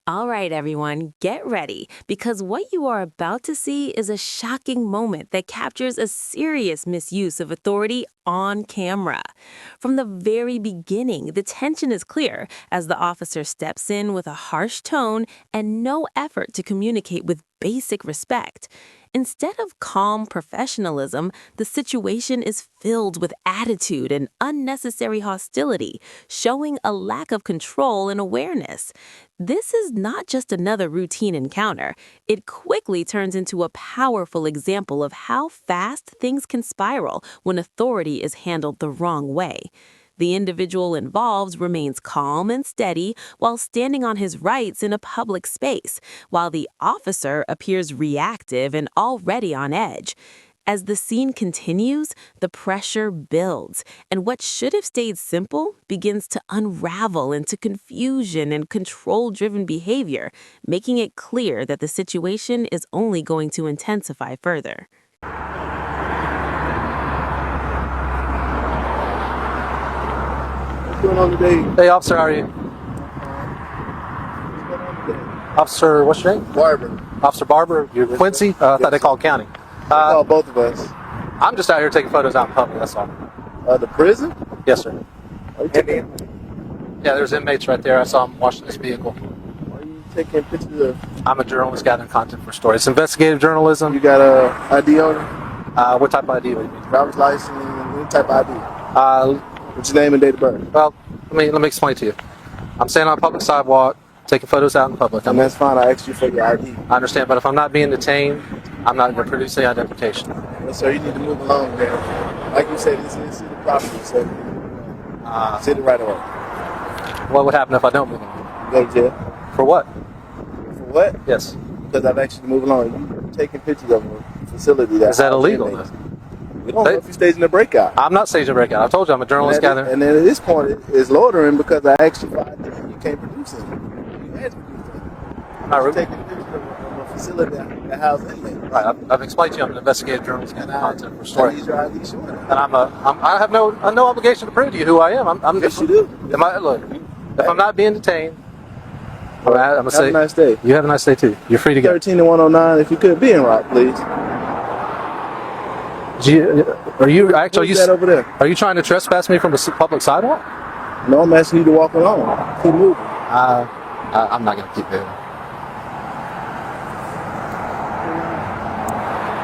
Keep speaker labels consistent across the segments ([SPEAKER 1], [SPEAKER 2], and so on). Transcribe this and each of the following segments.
[SPEAKER 1] All right, everyone, get ready, because what you are about to see is a shocking moment that captures a serious misuse of authority on camera. From the very beginning, the tension is clear as the officer steps in with a harsh tone and no effort to communicate with basic respect. Instead of calm professionalism, the situation is filled with attitude and unnecessary hostility, showing a lack of control and awareness. This is not just another routine encounter. It quickly turns into a powerful example of how fast things can spiral when authority is handled the wrong way. The individual involved remains calm and steady while standing on his rights in a public space, while the officer appears reactive and already on edge. As the scene continues, the pressure builds, and what should have stayed simple begins to unravel into confusion and control-driven behavior, making it clear that the situation is only going to intensify further.
[SPEAKER 2] What's going on today?
[SPEAKER 3] Hey, officer, how are you?
[SPEAKER 2] What's going on today?
[SPEAKER 3] Officer, what's your name?
[SPEAKER 2] Barber.
[SPEAKER 3] Officer Barber, you're Quincy? I thought they called county.
[SPEAKER 2] Call both of us.
[SPEAKER 3] I'm just out here taking photos out in public, that's all.
[SPEAKER 2] The prison?
[SPEAKER 3] Yes, sir.
[SPEAKER 2] Are you taking,
[SPEAKER 3] Yeah, there's inmates right there. I saw them washing this vehicle.
[SPEAKER 2] are you taking pictures of?
[SPEAKER 3] I'm a journalist gathering content for stories. It's investigative journalism.
[SPEAKER 2] You got a ID on it?
[SPEAKER 3] What type of ID would you mean?
[SPEAKER 2] Driver's license, any type of ID? What's your name and date of birth?
[SPEAKER 3] Well, let me explain to you. I'm standing on a public sidewalk, taking photos out in public.
[SPEAKER 2] And that's fine. I asked you for your ID.
[SPEAKER 3] I understand, but if I'm not being detained, I'm not going to produce any identification.
[SPEAKER 2] Well, sir, you need to move along, man. Like you said, this is city property, so city right away.
[SPEAKER 3] What would happen if I don't move along?
[SPEAKER 2] You go to jail.
[SPEAKER 3] For what?
[SPEAKER 2] For what?
[SPEAKER 3] Yes.
[SPEAKER 2] Because I've asked you to move along. You're taking pictures of a facility
[SPEAKER 3] Is that
[SPEAKER 2] houses
[SPEAKER 3] illegal?
[SPEAKER 2] inmates. We don't know if you staging a breakout.
[SPEAKER 3] I'm not staging a breakout. I told you I'm a journalist gathering.
[SPEAKER 2] And then at this point, it's loitering because I asked you for ID. You can't produce it. You asked me to do that.
[SPEAKER 3] Not really.
[SPEAKER 2] Taking pictures of a facility that houses inmates.
[SPEAKER 3] Right, I've explained to you I'm an investigative journalist gathering content for
[SPEAKER 2] So
[SPEAKER 3] stories.
[SPEAKER 2] these are ID showing it.
[SPEAKER 3] And I have no obligation to prove to you who I am.
[SPEAKER 2] Yes, you do.
[SPEAKER 3] Look, if I'm not being detained, I'm gonna say
[SPEAKER 2] Have a nice day.
[SPEAKER 3] you have a nice day too. You're free to go.
[SPEAKER 2] 13 to 109. If you could be in route, please.
[SPEAKER 3] Are you actually?
[SPEAKER 2] Who's that over there?
[SPEAKER 3] Are you trying to trespass me from a public sidewalk?
[SPEAKER 2] No, I'm asking you to walk along. Keep moving.
[SPEAKER 3] I'm not gonna keep moving.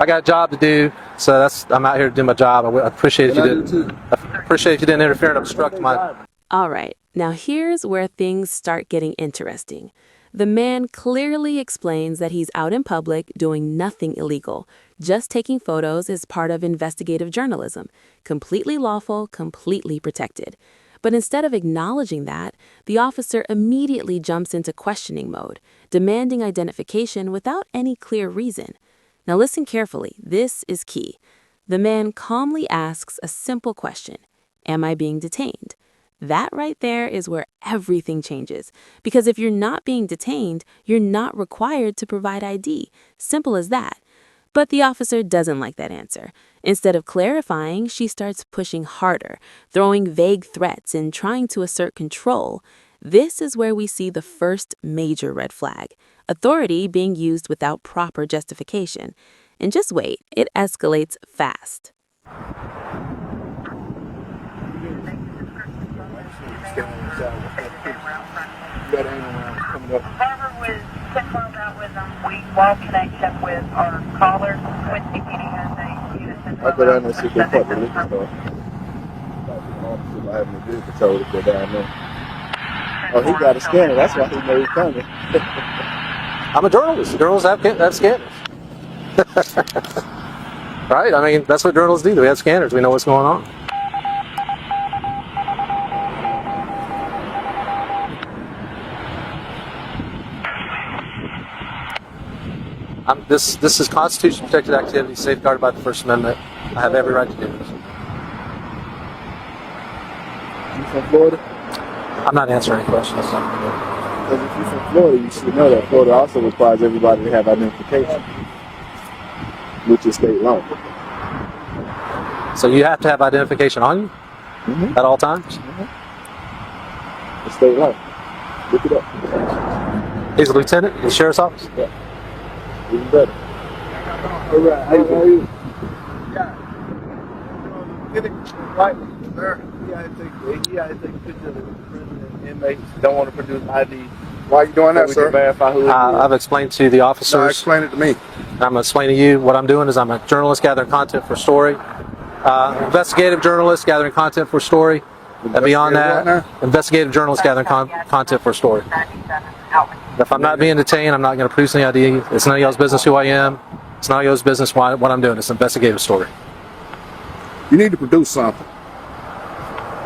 [SPEAKER 3] I got a job to do, so I'm out here to do my job. I appreciate if you didn't. I appreciate if you didn't interfere and obstruct my.
[SPEAKER 1] All right, now here's where things start getting interesting. The man clearly explains that he's out in public doing nothing illegal, just taking photos as part of investigative journalism, completely lawful, completely protected. But instead of acknowledging that, the officer immediately jumps into questioning mode, demanding identification without any clear reason. Now listen carefully, this is key. The man calmly asks a simple question: am I being detained? That right there is where everything changes. Because if you're not being detained, you're not required to provide ID. Simple as that. But the officer doesn't like that answer. Instead of clarifying, she starts pushing harder, throwing vague threats and trying to assert control. This is where we see the first major red flag: authority being used without proper justification. And just wait, it escalates fast.
[SPEAKER 4] Barbara was 10 miles out with them. We lost connection with our caller. Quincy PD has a unit.
[SPEAKER 2] I'll go down there and see if they put the liquor store. I haven't been patrol to go down there. Oh, he got a scanner. That's why he know he's coming.
[SPEAKER 3] I'm a journalist. Journalists have scanners. Right? I mean, that's what journalists do. We have scanners. We know what's going on. This is constitutionally protected activity, safeguarded by the First Amendment. I have every right to do this.
[SPEAKER 2] You from Florida?
[SPEAKER 3] I'm not answering any questions.
[SPEAKER 2] Because if you're from Florida, you should know that Florida also requires everybody to have identification, which is state law.
[SPEAKER 3] So you have to have identification on you at all times?
[SPEAKER 2] It's state law. Look it up.
[SPEAKER 3] He's a lieutenant in the sheriff's office.
[SPEAKER 2] Yeah. Even better. All right. How are you? Yeah. Right, sir. He had to take pictures of the prison and inmates. Don't want to produce ID.
[SPEAKER 5] Why are you doing that,
[SPEAKER 2] We
[SPEAKER 5] sir?
[SPEAKER 2] can verify who it is.
[SPEAKER 3] I've explained to the officers.
[SPEAKER 5] No, explain it to me.
[SPEAKER 3] I'm going to explain to you what I'm doing is I'm a journalist gathering content for story. Investigative journalist gathering content for story. And beyond that, investigative journalist gathering content for story. If I'm not being detained, I'm not going to produce any ID. It's none of y'all's business who I am. It's none of y'all's business what I'm doing. It's an investigative story.
[SPEAKER 5] You need to produce something.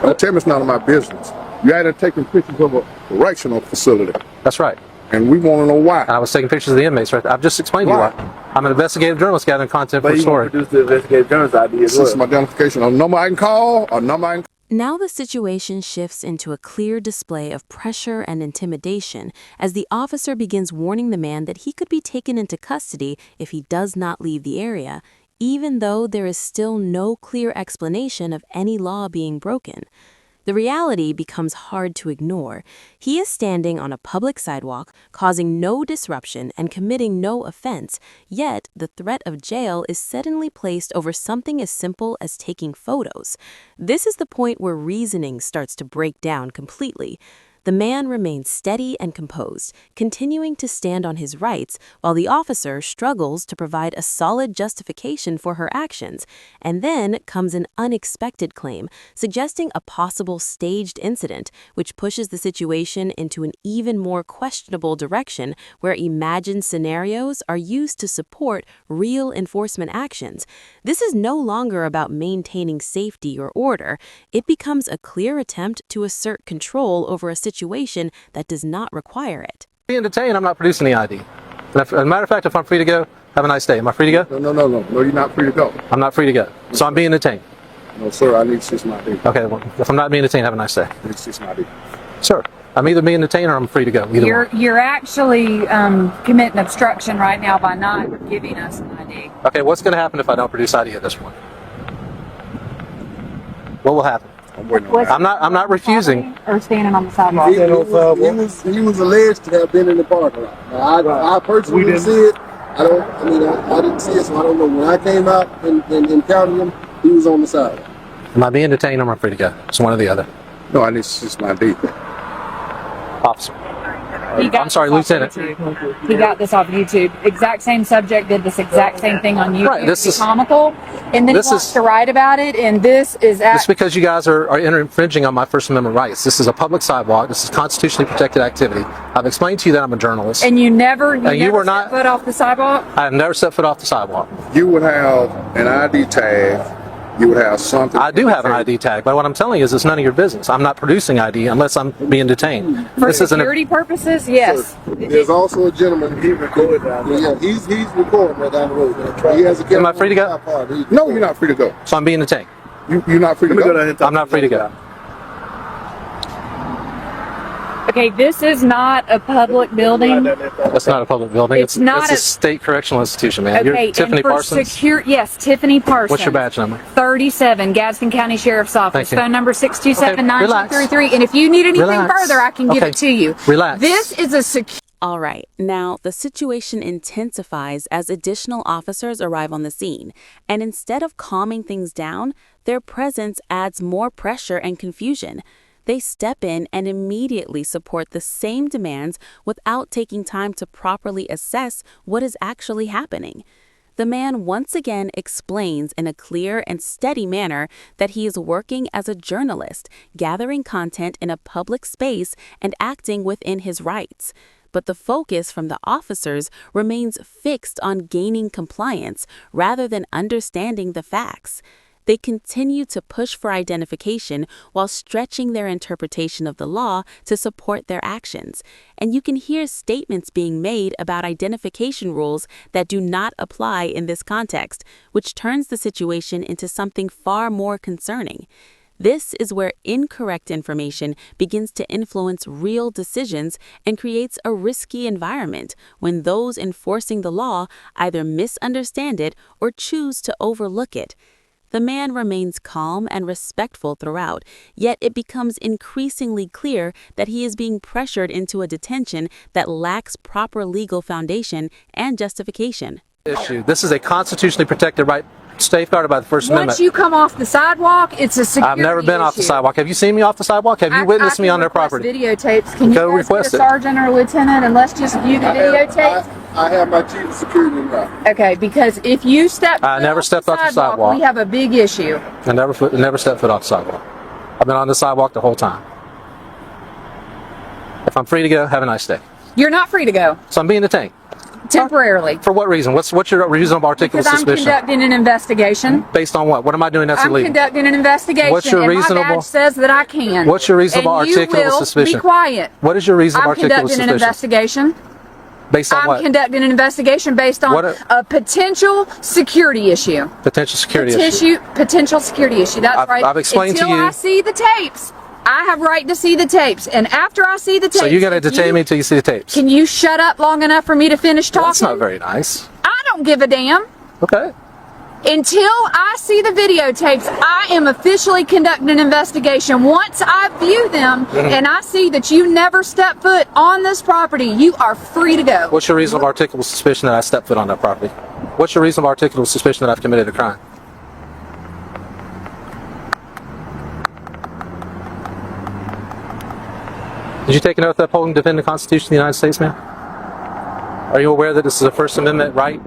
[SPEAKER 5] Don't tell me it's none of my business. You had to taking pictures of a correctional facility,
[SPEAKER 3] That's right.
[SPEAKER 5] and we want to know why.
[SPEAKER 3] I was taking pictures of the inmates. Right. I've just explained to you why. I'm an investigative journalist gathering content for
[SPEAKER 2] But he
[SPEAKER 3] story.
[SPEAKER 2] want to produce the investigative journalist ID as
[SPEAKER 5] This is
[SPEAKER 2] well.
[SPEAKER 5] my identification. A number I can call, a number I can.
[SPEAKER 1] Now the situation shifts into a clear display of pressure and intimidation as the officer begins warning the man that he could be taken into custody if he does not leave the area, even though there is still no clear explanation of any law being broken. The reality becomes hard to ignore. He is standing on a public sidewalk, causing no disruption and committing no offense, yet the threat of jail is suddenly placed over something as simple as taking photos. This is the point where reasoning starts to break down completely. The man remains steady and composed, continuing to stand on his rights, while the officer struggles to provide a solid justification for her actions. And then comes an unexpected claim, suggesting a possible staged incident, which pushes the situation into an even more questionable direction, where imagined scenarios are used to support real enforcement actions. This is no longer about maintaining safety or order. It becomes a clear attempt to assert control over a situation that does not require it.
[SPEAKER 3] Being detained, I'm not producing the ID. As a matter of fact, if I'm free to go, have a nice day. Am I free to go?
[SPEAKER 5] No, you're not free to go.
[SPEAKER 3] I'm not free to go. So I'm being detained.
[SPEAKER 5] No, sir, I need to see my ID.
[SPEAKER 3] Okay, well, if I'm not being detained, have a nice day.
[SPEAKER 5] I need to see my ID.
[SPEAKER 3] Sir, I'm either being detained or I'm free to go. Either one.
[SPEAKER 6] You're actually committing obstruction right now by not giving us an ID.
[SPEAKER 3] Okay, what's going to happen if I don't produce ID at this point? What will happen?
[SPEAKER 5] I'm waiting on that.
[SPEAKER 3] I'm not refusing.
[SPEAKER 6] Or standing on the sidewalk.
[SPEAKER 2] He was alleged to have been in the parking lot. Now, I personally didn't see it. I didn't see it, so I don't know. When I came out and encountered him, he was on the side.
[SPEAKER 3] Am I being detained or am I free to go? It's one or the other.
[SPEAKER 5] No, I need to see my ID.
[SPEAKER 3] Officer.
[SPEAKER 6] He got
[SPEAKER 3] I'm sorry,
[SPEAKER 6] this off
[SPEAKER 3] Lieutenant.
[SPEAKER 6] YouTube. He got this off YouTube. Exact same subject, did this exact same thing on YouTube.
[SPEAKER 3] Right, this is
[SPEAKER 6] comical. And then he
[SPEAKER 3] this
[SPEAKER 6] wants
[SPEAKER 3] is-
[SPEAKER 6] to write about it, and this is
[SPEAKER 3] It's because you guys are infringing on my First Amendment rights. This is a public sidewalk. This is constitutionally protected activity. I've explained to you that I'm a journalist.
[SPEAKER 6] And you never
[SPEAKER 3] you
[SPEAKER 6] never
[SPEAKER 3] were
[SPEAKER 6] set
[SPEAKER 3] not-
[SPEAKER 6] foot off the sidewalk?
[SPEAKER 3] I have never set foot off the sidewalk.
[SPEAKER 5] You would have an ID tag. You would have something.
[SPEAKER 3] I do have an ID tag, but what I'm telling you is it's none of your business. I'm not producing ID unless I'm being detained.
[SPEAKER 6] For
[SPEAKER 3] This isn't
[SPEAKER 6] security purposes, yes.
[SPEAKER 2] There's also a gentleman. He recorded down there. Yeah, he's recording right down the road. He has a camera.
[SPEAKER 3] Am I free to go?
[SPEAKER 2] on the top part.
[SPEAKER 5] No, you're not free to go.
[SPEAKER 3] So I'm being detained.
[SPEAKER 5] You're not free to go.
[SPEAKER 3] I'm not free to go.
[SPEAKER 6] Okay, this is not a public building.
[SPEAKER 3] That's not a public building.
[SPEAKER 6] It's not
[SPEAKER 3] It's a state correctional institution, man.
[SPEAKER 6] Okay,
[SPEAKER 3] You're Tiffany
[SPEAKER 6] and for
[SPEAKER 3] Parsons.
[SPEAKER 6] yes, Tiffany Parsons.
[SPEAKER 3] What's your badge number?
[SPEAKER 6] 37, Gadsden County Sheriff's Office.
[SPEAKER 3] Thank you.
[SPEAKER 6] Phone number 627-9233.
[SPEAKER 3] relax.
[SPEAKER 6] And if you need anything
[SPEAKER 3] Relax.
[SPEAKER 6] further, I can give
[SPEAKER 3] Okay.
[SPEAKER 6] it to you.
[SPEAKER 3] Relax.
[SPEAKER 6] This is a secure.
[SPEAKER 1] All right, now the situation intensifies as additional officers arrive on the scene, and instead of calming things down, their presence adds more pressure and confusion. They step in and immediately support the same demands without taking time to properly assess what is actually happening. The man once again explains in a clear and steady manner that he is working as a journalist, gathering content in a public space and acting within his rights. But the focus from the officers remains fixed on gaining compliance rather than understanding the facts. They continue to push for identification while stretching their interpretation of the law to support their actions. And you can hear statements being made about identification rules that do not apply in this context, which turns the situation into something far more concerning. This is where incorrect information begins to influence real decisions and creates a risky environment when those enforcing the law either misunderstand it or choose to overlook it.
[SPEAKER 7] The man remains calm and respectful throughout, yet it becomes increasingly clear that he is being pressured into a detention that lacks proper legal foundation and justification.
[SPEAKER 3] This is a constitutionally protected right, safeguarded by the First Amendment.
[SPEAKER 6] Once you come off the sidewalk, it's a security
[SPEAKER 3] I've never been off the
[SPEAKER 6] issue.
[SPEAKER 3] sidewalk. Have you seen me off the sidewalk? Have you witnessed me on their property?
[SPEAKER 6] Videotapes. Can you
[SPEAKER 3] Go
[SPEAKER 6] guys get
[SPEAKER 3] request
[SPEAKER 6] a
[SPEAKER 3] it.
[SPEAKER 6] sergeant or a lieutenant and let's just view the videotapes?
[SPEAKER 2] I have my chief of security in there.
[SPEAKER 6] Okay, because if you step
[SPEAKER 3] I never stepped off the sidewalk.
[SPEAKER 6] we have a big issue.
[SPEAKER 3] I never stepped foot off the sidewalk. I've been on the sidewalk the whole time. If I'm free to go, have a nice day.
[SPEAKER 6] You're not free to go
[SPEAKER 3] So I'm being detained.
[SPEAKER 6] temporarily.
[SPEAKER 3] For what reason? What's your reasonable articulable
[SPEAKER 6] Because I'm
[SPEAKER 3] suspicion?
[SPEAKER 6] conducting an investigation.
[SPEAKER 3] Based on what? What am I doing that's
[SPEAKER 6] I'm
[SPEAKER 3] illegal?
[SPEAKER 6] conducting an investigation.
[SPEAKER 3] What's your
[SPEAKER 6] and
[SPEAKER 3] reasonable-
[SPEAKER 6] my badge says that I can.
[SPEAKER 3] What's your reasonable
[SPEAKER 6] and you
[SPEAKER 3] articulable
[SPEAKER 6] will
[SPEAKER 3] suspicion?
[SPEAKER 6] Be quiet.
[SPEAKER 3] What is your reasonable
[SPEAKER 6] I'm
[SPEAKER 3] articulable
[SPEAKER 6] conducting an
[SPEAKER 3] suspicion?
[SPEAKER 6] investigation.
[SPEAKER 3] Based on
[SPEAKER 6] I'm
[SPEAKER 3] what?
[SPEAKER 6] conducting an investigation based on
[SPEAKER 3] What
[SPEAKER 6] a potential security issue.
[SPEAKER 3] Potential security issue.
[SPEAKER 6] Potential security issue. That's
[SPEAKER 3] I've-
[SPEAKER 6] right.
[SPEAKER 3] I've explained to
[SPEAKER 6] Until
[SPEAKER 3] you-
[SPEAKER 6] I see the tapes, I have right to see the tapes. And after I see the tapes,
[SPEAKER 3] So you're going to
[SPEAKER 6] if
[SPEAKER 3] detain
[SPEAKER 6] you-
[SPEAKER 3] me until you see the tapes?
[SPEAKER 6] Can you shut up long enough for me to finish talking?
[SPEAKER 3] That's not very nice.
[SPEAKER 6] I don't give a damn.
[SPEAKER 3] Okay.
[SPEAKER 6] Until I see the videotapes, I am officially conducting an investigation. Once I view them and I see that you never step foot on this property, you are free to go.
[SPEAKER 3] What's your reasonable articulable suspicion that I stepped foot on that property? What's your reasonable articulable suspicion that I've committed a crime? Did you take an oath upholding and defend the Constitution of the United States, ma'am? Are you aware that this is a First Amendment right